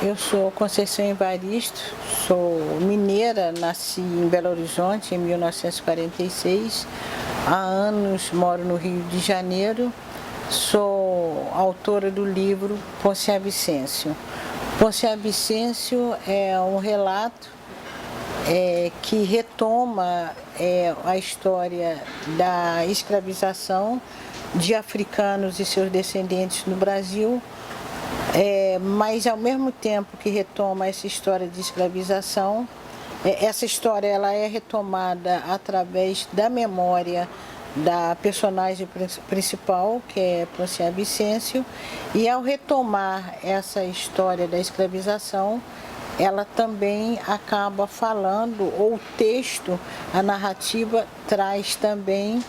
Eu sou Conceição Evaristo, sou mineira, nasci em Belo Horizonte em 1946. Há anos moro no Rio de Janeiro. Sou autora do livro Ponciá Vicêncio. Ponciá Vicêncio é um relato que retoma a história da escravização de africanos e seus descendentes no Brasil, mas ao mesmo tempo que retoma essa história de escravização, essa história ela é retomada através da memória da personagem principal, que é Ponciá Vicêncio, e ao retomar essa história da escravização, ela também acaba falando, ou o texto, a narrativa traz também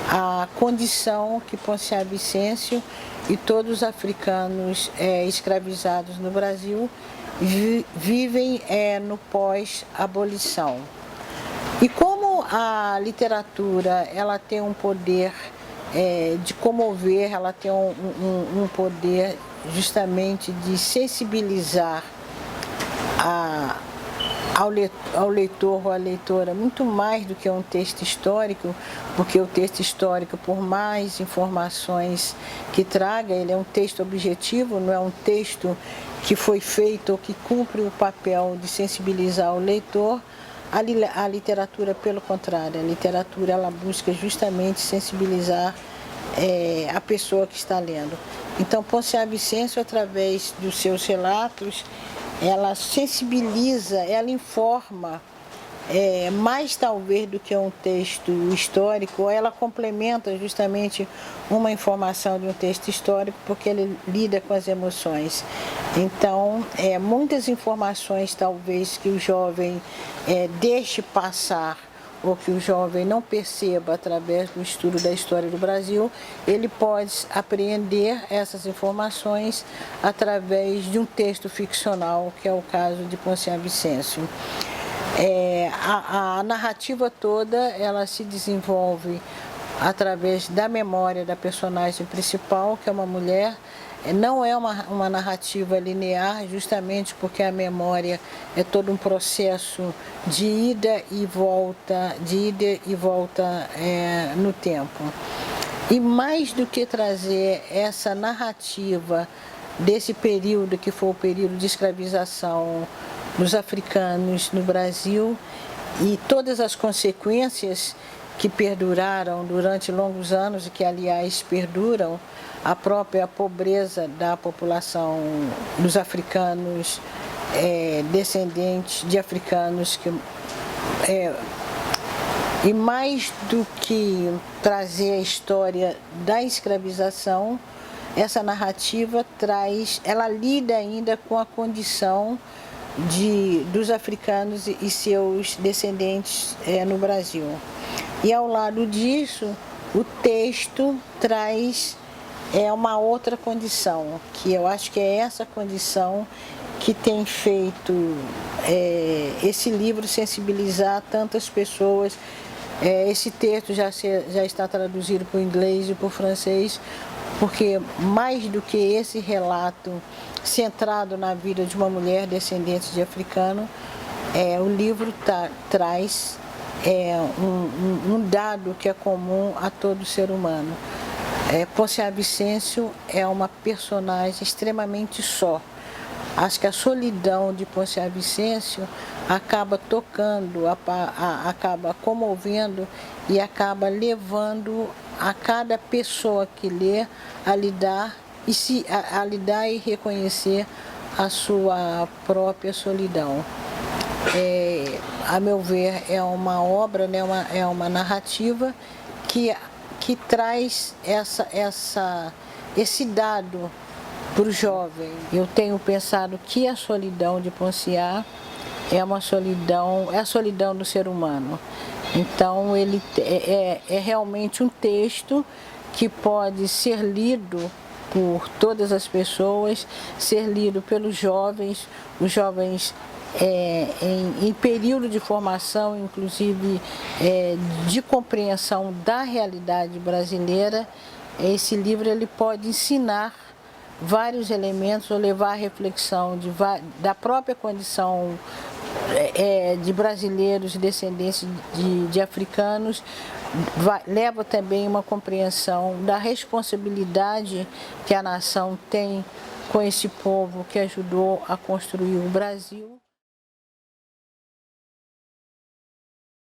a condição que Ponciá Vicêncio e todos os africanos escravizados no Brasil vivem no pós-abolição. E como a literatura ela tem um poder de comover, ela tem um poder justamente de sensibilizar ao leitor ou à leitora, muito mais do que um texto histórico, porque o texto histórico, por mais informações que traga, ele é um texto objetivo, não é um texto que foi feito ou que cumpre o papel de sensibilizar o leitor. A literatura, pelo contrário, a literatura ela busca justamente sensibilizar a pessoa que está lendo. Então, Ponciá Vicêncio, através dos seus relatos, ela sensibiliza, ela informa, mais talvez do que um texto histórico, ela complementa justamente uma informação de um texto histórico, porque ele lida com as emoções. Então, muitas informações talvez que o jovem deixe passar, ou que o jovem não perceba através do estudo da história do Brasil, ele pode apreender essas informações através de um texto ficcional, que é o caso de Ponciá Vicêncio. A narrativa toda ela se desenvolve através da memória da personagem principal, que é uma mulher. Não é uma narrativa linear, justamente porque a memória é todo um processo de ida e volta no tempo. E mais do que trazer essa narrativa desse período, que foi o período de escravização dos africanos no Brasil, e todas as consequências que perduraram durante longos anos e que, aliás, perduram, a própria pobreza da população dos africanos, descendentes de africanos e mais do que trazer a história da escravização, essa narrativa ela lida ainda com a condição dos africanos e seus descendentes no Brasil. E ao lado disso, o texto traz uma outra condição, que eu acho que é essa condição que tem feito esse livro sensibilizar tantas pessoas. Esse texto já está traduzido para o inglês e para o francês, porque mais do que esse relato centrado na vida de uma mulher descendente de africano, o livro traz um dado que é comum a todo ser humano. Ponciá Vicêncio é uma personagem extremamente só. Acho que a solidão de Ponciá Vicêncio acaba tocando, acaba comovendo e acaba levando a cada pessoa que lê a lidar e reconhecer a sua própria solidão. A meu ver, é uma obra, né, é uma narrativa que traz esse dado para o jovem. Eu tenho pensado que a solidão de Ponciá é a solidão do ser humano. Então, ele é realmente um texto que pode ser lido por todas as pessoas, ser lido pelos jovens, os jovens em período de formação, inclusive de compreensão da realidade brasileira. Esse livro ele pode ensinar vários elementos, ou levar à reflexão da própria condição de brasileiros descendentes de africanos, leva também uma compreensão da responsabilidade que a nação tem com esse povo que ajudou a construir o Brasil.